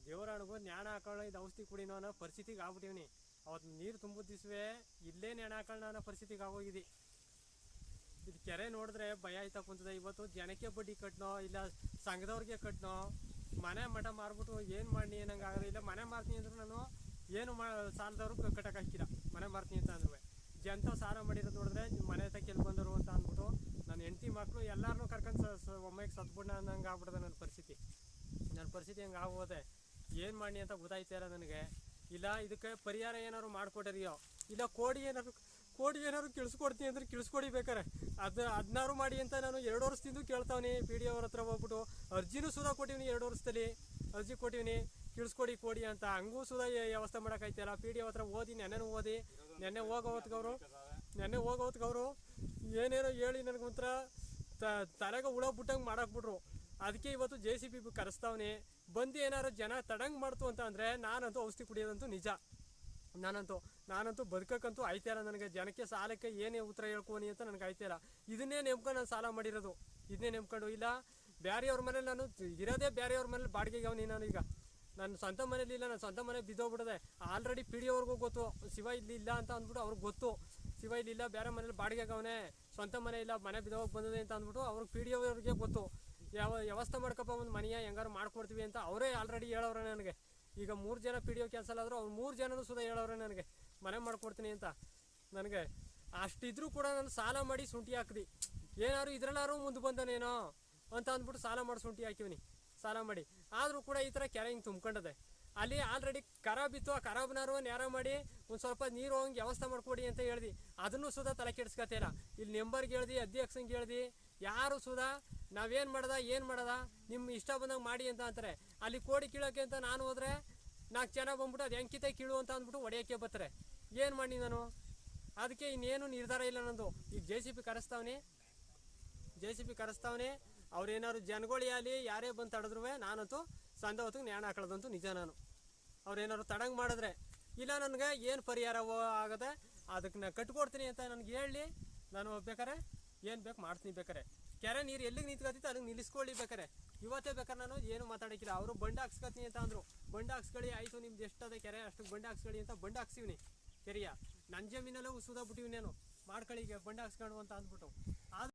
ದೇವರಾಣಿಗೂ ನ್ಯಾಣ ಹಾಕೊಳ್ಳೋ ಇದು ಔಷಧಿ ಕುಡಿನೋ ಅನ್ನೋ ಪರಿಸ್ಥಿತಿಗೆ ಆಗ್ಬಿಟ್ಟಿವ್ನಿ. ಅವತ್ತು ನೀರು ತುಂಬಿದ ದಿವಸವೇ ಇಲ್ಲೇ ನ್ಯಾಣ ಹಾಕೊಳ್ಳೋಣ ಅನ್ನೋ ಪರಿಸ್ಥಿತಿಗೆ ಆಗೋಗಿದೆ. ಇದು ಕೆರೆ ನೋಡಿದ್ರೆ ಭಯ ಆಯ್ತಾ ಕುಂತದೆ. ಇವತ್ತು ಜನಕ್ಕೆ ಬಡ್ಡಿ ಕಟ್ನೋ ಇಲ್ಲ ಸಂಘದವ್ರಿಗೆ ಕಟ್ನೋ ಮನೆ ಮಠ ಮಾರ್ಬಿಟ್ಟು ಏನು ಮಾಡಿ ಏನಂಗೆ ಆಗೋದು. ಇಲ್ಲ ಮನೆ ಮಾರ್ತೀನಿ ಅಂದ್ರೂ ನಾನು ಏನು ಸಾಲದವ್ರು ಕಟ್ಟಕ್ಕೆ ಹಾಕಿಲ್ಲ. ಮನೆ ಮಾರ್ತೀನಿ ಅಂತ ಅಂದ್ರೂ ಜಂತ ಸಾಲ ಮಾಡಿರೋದು ನೋಡಿದ್ರೆ ಮನೆ ಕೆಲ್ ಬಂದರು ಅಂತ ಅಂದ್ಬಿಟ್ಟು ನನ್ನ ಹೆಂಡತಿ ಮಕ್ಕಳು ಎಲ್ಲರನ್ನೂ ಕರ್ಕೊಂಡು ಒಮ್ಮೆಗೆ ಸತ್ಬಿಡ್ನ ಅನ್ನಂಗೆ ಆಗ್ಬಿಡ್ದೆ ನನ್ನ ಪರಿಸ್ಥಿತಿ. ನನ್ನ ಪರಿಸ್ಥಿತಿ ಹಂಗೆ ಆಗೋದೆ. ಏನು ಮಾಡಿ ಅಂತ ಗೊತ್ತಾಯ್ತಾರ ನನಗೆ. ಇಲ್ಲ ಇದಕ್ಕೆ ಪರಿಹಾರ ಏನಾದ್ರು ಮಾಡಿಕೊಟ್ಟರಿಯೋ ಇಲ್ಲ ಕೋಡಿ ಏನಾದ್ರು ಕಿಳಿಸ್ಕೊಡ್ತೀನಿ ಅಂದ್ರೆ ಕಿಳಿಸ್ಕೊಡಿ ಬೇಕಾರೆ ಅದನ್ನಾರು ಮಾಡಿ ಅಂತ ನಾನು 2 ವರ್ಷದಿಂದ ಕೇಳ್ತಾವ್ನಿ. ಪಿ ಡಿ ಅವ್ರ ಹತ್ರ ಹೋಗ್ಬಿಟ್ಟು ಅರ್ಜಿನೂ ಸುಧಾ ಕೊಟ್ಟಿವ್ನಿ. 2 ವರ್ಷದಲ್ಲಿ ಅರ್ಜಿ ಕೊಟ್ಟಿವ್ನಿ ಕಿಳಿಸ್ಕೊಡಿ ಕೋಡಿ ಅಂತ. ಹಂಗೂ ಸುಧಾ ವ್ಯವಸ್ಥೆ ಮಾಡೋಕ್ಕಾಯ್ತಲ್ಲ. ಪಿ ಡಿ ಹತ್ರ ಓದಿ ನೆನ್ನೆ ಹೋಗೋತ್ಗವರು ಏನೇನೋ ಹೇಳಿ ನನಗೊಂಥರ ತಲೆಗೆ ಹುಳ ಬಿಟ್ಟಂಗೆ ಮಾಡಾಕ್ಬಿಟ್ರು. ಅದಕ್ಕೆ ಇವತ್ತು JCB ಕರೆಸ್ತಾವ್ನಿ. ಬಂದು ಏನಾದ್ರು ಜನ ತಡಂಗೆ ಮಾಡ್ತು ಅಂತ ಅಂದರೆ ನಾನಂತೂ ಔಷಧಿ ಕುಡಿಯೋದಂತೂ ನಿಜ. ನಾನಂತೂ ಬದುಕಕ್ಕಂತೂ ಆಯ್ತಾರ. ನನಗೆ ಜನಕ್ಕೆ ಸಾಲಕ್ಕೆ ಏನೇ ಉತ್ತರ ಹೇಳ್ಕೊನಿ ಅಂತ ನನಗೆ ಆಯ್ತಾರ. ಇದನ್ನೇ ನೆಮ್ಕೊಂಡು ನಾನು ಸಾಲ ಮಾಡಿರೋದು. ಇದನ್ನೇ ನೆಮ್ಕೊಂಡು ಇಲ್ಲ ಬೇರೆಯವ್ರ ಮನೇಲಿ ನಾನು ಇರೋದೇ ಬೇರೆಯವ್ರ ಮನೇಲಿ ಬಾಡಿಗೆಗೆ ಅವನಿ. ನಾನು ಈಗ ನನ್ನ ಸ್ವಂತ ಮನೇಲಿ ಇಲ್ಲ. ನನ್ನ ಸ್ವಂತ ಮನೆ ಬಿದ್ದೋಗ್ಬಿಡದೆ. ಆಲ್ರೆಡಿ ಪಿ ಡಿ ಅವ್ರಿಗೂ ಗೊತ್ತು ಶಿವ ಇಲ್ಲಿ ಇಲ್ಲ ಅಂತ ಅಂದ್ಬಿಟ್ಟು ಅವ್ರಿಗೆ ಗೊತ್ತು. ಶಿವ ಇಲ್ಲಿಲ್ಲ ಬೇರೆ ಮನೇಲಿ ಬಾಡಿಗೆಗೆ ಅವನೇ, ಸ್ವಂತ ಮನೆ ಇಲ್ಲ ಮನೆ ಬಿದ್ದೋಗಿ ಬಂದಿದೆ ಅಂತ ಅಂದ್ಬಿಟ್ಟು ಅವ್ರಿಗೆ ಪಿ ಡಿ ಅವ್ರಿಗೆ ಗೊತ್ತು. ವ್ಯವಸ್ಥೆ ಮಾಡ್ಕಪ್ಪ ಒಂದು ಮನೆಯ ಹೆಂಗಾರು ಮಾಡ್ಕೊಡ್ತೀವಿ ಅಂತ ಅವರೇ ಆಲ್ರೆಡಿ ಹೇಳವ್ರೆ ನನಗೆ. ಈಗ 3 ಜನ ಪಿ ಡಿ ಒ ಕ್ಯಾನ್ಸಲ್ ಆದರೂ ಅವ್ರು 3 ಜನನೂ ಸುಧಾ ಹೇಳವ್ರೆ ನನಗೆ ಮನೆ ಮಾಡ್ಕೊಡ್ತೀನಿ ಅಂತ. ನನಗೆ ಅಷ್ಟಿದ್ರೂ ಕೂಡ ನಾನು ಸಾಲ ಮಾಡಿ ಶುಂಠಿ ಹಾಕಿದೆ. ಏನಾದ್ರು ಇದ್ರಲ್ಲಾರು ಮುಂದೆ ಬಂದನೇನೋ ಅಂತ ಅಂದ್ಬಿಟ್ಟು ಸಾಲ ಮಾಡಿ ಶುಂಠಿ ಹಾಕಿವ್ನಿ. ಸಾಲ ಮಾಡಿ ಆದರೂ ಕೂಡ ಈ ಥರ ಕೆರೆ ಹಿಂಗೆ ತುಂಬ್ಕೊಂಡದೆ. ಅಲ್ಲಿ ಆಲ್ರೆಡಿ ಖರಾಬ್ ಇತ್ತು. ಆ ಖರಾಬ್ನಾರು ನೇರ ಮಾಡಿ ಒಂದು ಸ್ವಲ್ಪ ನೀರು ಹೋಗಂಗೆ ವ್ಯವಸ್ಥೆ ಮಾಡ್ಕೊಡಿ ಅಂತ ಹೇಳ್ದು. ಅದನ್ನು ಸುಧಾ ತಲೆ ಕೆಡ್ಸ್ಕೊತಿಲ್ಲ. ಇಲ್ಲಿ ಮೆಂಬರ್ಗೆ ಹೇಳ್ದು, ಅಧ್ಯಕ್ಷಂಗೆ ಹೇಳ್ದು, ಯಾರು ಸುಧಾ ನಾವೇನು ಮಾಡೋದ ನಿಮ್ಮ ಇಷ್ಟ ಬಂದಂಗೆ ಮಾಡಿ ಅಂತ ಅಂತಾರೆ. ಅಲ್ಲಿ ಕೋಡಿ ಕೀಳೋಕ್ಕೆ ಅಂತ ನಾನು ಹೋದರೆ 4 ಜನ ಬಂದ್ಬಿಟ್ಟು ಅದು ಹೆಂಗಿತ ಕೀಳು ಅಂತ ಅಂದ್ಬಿಟ್ಟು ಹೊಡೆಯೋಕ್ಕೆ ಬರ್ತಾರೆ. ಏನು ಮಾಡಿ ನಾನು? ಅದಕ್ಕೆ ಇನ್ನೇನು ನಿರ್ಧಾರ ಇಲ್ಲ ನಂದು. ಈಗ JCB ಕರೆಸ್ತಾವನೆ. ಅವ್ರೇನಾದ್ರು ಜನಗಳು ಅಲ್ಲಿ ಯಾರೇ ಬಂದು ತಡೆದ್ರು ನಾನಂತೂ ಸಂಜೆ ಹೊತ್ತಿಗೆ ನ್ಯಾಣ ಹಾಕೊಳ್ಳೋದಂತೂ ನಿಜ. ನಾನು ಅವ್ರೇನಾದ್ರು ತಡಂಗೆ ಮಾಡಿದ್ರೆ ಇಲ್ಲ ನನಗೆ ಏನು ಪರಿಹಾರ ಆಗದೆ ಅದಕ್ಕೆ ನಾನು ಕಟ್ಕೊಡ್ತೀನಿ ಅಂತ ನನಗೆ ಹೇಳಿ ನಾನು ಬೇಕಾರೆ ಏನು ಬೇಕು ಮಾಡ್ತೀನಿ. ಬೇಕಾರೆ ಕೆರೆ ನೀರು ಎಲ್ಲಿಗೆ ನಿಂತ್ಕೊತಿತ್ತು ಅದಕ್ಕೆ ನಿಲ್ಲಿಸ್ಕೊಳ್ಳಿ. ಬೇಕಾರೆ ಇವತ್ತೇ ಬೇಕಾರೆ ನಾನು ಏನು ಮಾತಾಡೋಕ್ಕಿಲ್ಲ. ಅವರು ಬಂಡೆ ಹಾಕ್ಸ್ಕೊತೀನಿ ಅಂತ ಅಂದರು. ಬಂಡೆ ಹಾಕ್ಸ್ಕೊಳ್ಳಿ ಆಯಿತು, ನಿಮ್ದು ಎಷ್ಟದೆ ಕೆರೆ ಅಷ್ಟು ಬಂಡೆ ಹಾಕ್ಸ್ಕೊಳ್ಳಿ ಅಂತ ಬಂಡೆ ಹಾಕ್ಸಿವ್ನಿ. ಕೆರೆಯ ನನ್ನ ಜಮೀನಲ್ಲೇ ಸುಧಾ ಬಿಟ್ಟಿವಿ ನಾನು ಮಾಡ್ಕೊಳ್ಳಿ ಬಂಡೆ ಹಾಕ್ಸ್ಕೊಂಡು ಅಂತ ಅಂದ್ಬಿಟ್ಟು.